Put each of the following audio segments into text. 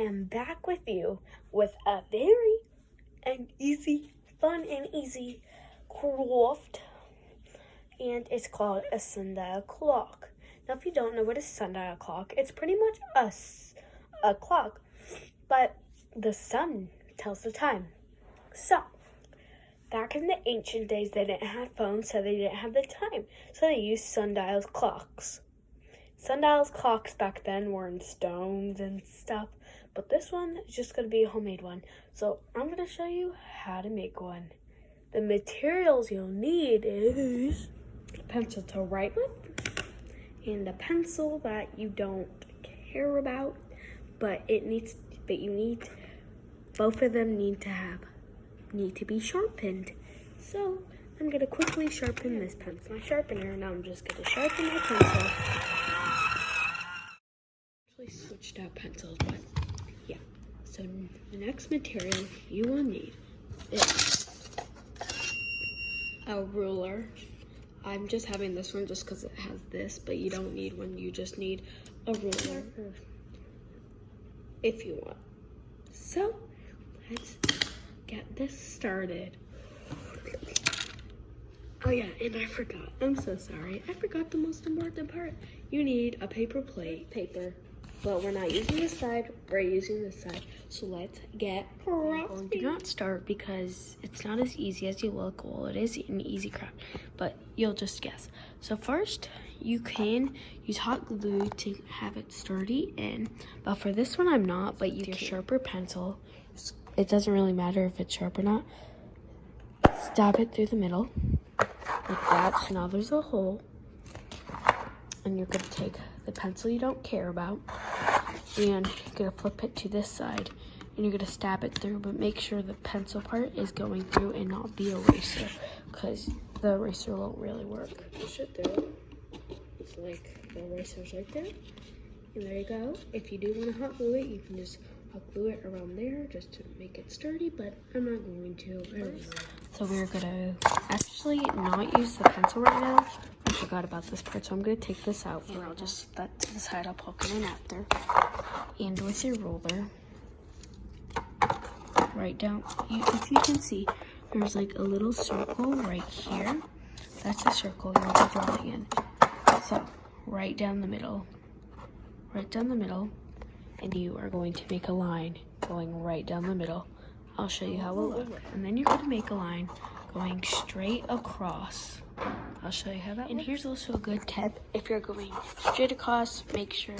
am back with you with a very fun and easy craft, and it's called a sundial clock. Now, if you don't know what a sundial clock, it's pretty much a clock, but the sun tells the time. So, back in the ancient days, they didn't have phones, so they didn't have the time, so they used sundial clocks. Sundial clocks back then were in stones and stuff, but this one is just going to be a homemade one. So I'm going to show you how to make one. The materials you'll need is a pencil to write with, and a pencil that you don't care about, but you need both of them need to be sharpened. So I'm going to quickly sharpen this pencil. My sharpener, and I'm just going to sharpen my pencil. Switched out pencils, but yeah. So the next material you will need is a ruler. I'm just having this one just because it has this, but you don't need one. You just need a ruler if you want. So let's get this started. Oh yeah, and I forgot. I'm so sorry. I forgot the most important part. You need a paper plate. But we're not using this side, we're using this side. So let's get crafting. Do not start because it's not as easy as you look. Well, it is an easy craft, but you'll just guess. So first, you can use hot glue to have it sturdy in. But for this one, I'm not, but you can sharper pencil. It doesn't really matter if it's sharp or not. Stab it through the middle, like that. So now there's a hole. And you're gonna take the pencil you don't care about, and you're gonna flip it to this side, and you're gonna stab it through, but make sure the pencil part is going through and not the eraser, because the eraser won't really work. Push it through. It's like the eraser's right there. And there you go. If you do want to hot glue it, you can just hot glue it around there just to make it sturdy, but I'm not going to. So we're gonna actually not use the pencil right now. I forgot about this part, so I'm gonna take this out. And I'll just set that to the side. I'll poke it in after. And with your ruler, right down. If you can see, there's like a little circle right here. That's the circle you'll be drawing in. So right down the middle, and you are going to make a line going right down the middle. I'll show you how it will look. And then you're gonna make a line going straight across. I'll show you how that works. Here's also a good tip. If you're going straight across, make sure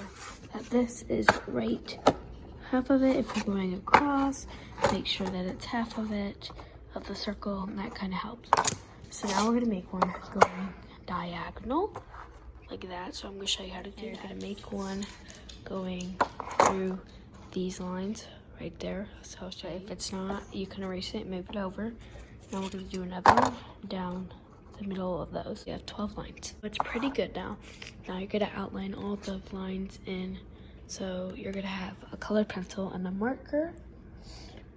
that this is right half of it. If you're going across, make sure that it's half of it, of the circle, and that kind of helps. So now we're gonna make one going diagonal, like that. So I'm gonna show you how to do that. You're gonna make one going through these lines right there. So I'll show you. If it's not, you can erase it, move it over. Now we're gonna do another one down the middle of those. You have 12 lines. It's pretty good now. Now you're gonna outline all the lines in. So you're gonna have a colored pencil and a marker.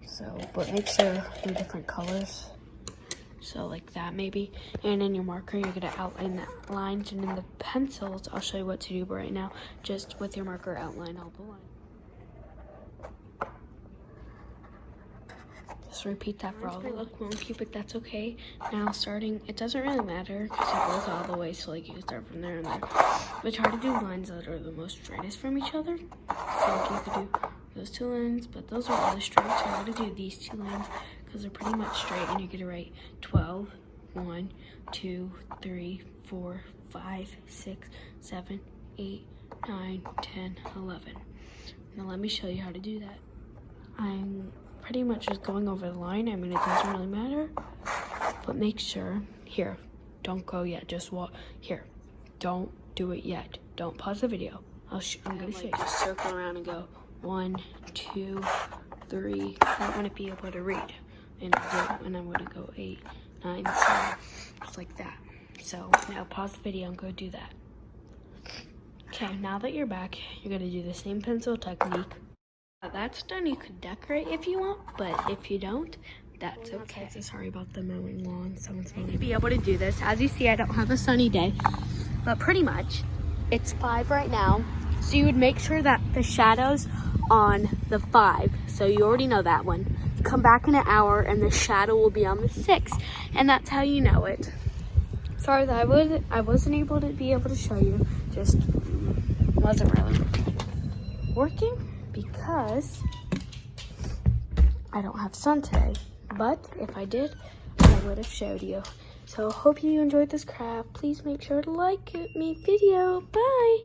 So, but make sure they're different colors. So like that maybe. And in your marker, you're gonna outline the lines. And in the pencils, I'll show you what to do, but right now, just with your marker, outline all the lines. Just repeat that for all of them. Look wonky, but that's okay. Now starting, it doesn't really matter because it goes all the way, so like you can start from there and there. But try to do lines that are the most straightest from each other. So like you could do those two lines, but those are really straight. So I'm gonna do these two lines because they're pretty much straight, and you're gonna write 12, 1, 2, 3, 4, 5, 6, 7, 8, 9, 10, 11. Now let me show you how to do that. I'm pretty much just going over the line. I mean, it doesn't really matter, but make sure, here, don't go yet, just walk, here, don't do it yet. Don't pause the video. I'm gonna show you. Just circle around and go 1, 2, 3. I want to be able to read, and I'm gonna go 8, 9, 10, just like that. So now pause the video and go do that. Okay, now that you're back, you're gonna do the same pencil technique. That's done. You could decorate if you want, but if you don't, that's okay. So sorry about the mowing lawn. Someone's going to be able to do this. As you see, I don't have a sunny day, but pretty much it's 5 right now. So you would make sure that the shadows on the 5, so you already know that one. Come back in an hour and the shadow will be on the 6, and that's how you know it. Sorry that I wasn't able to show you, just wasn't really working because I don't have sun today, but if I did, I would have showed you. So hope you enjoyed this craft. Please make sure to like my video. Bye.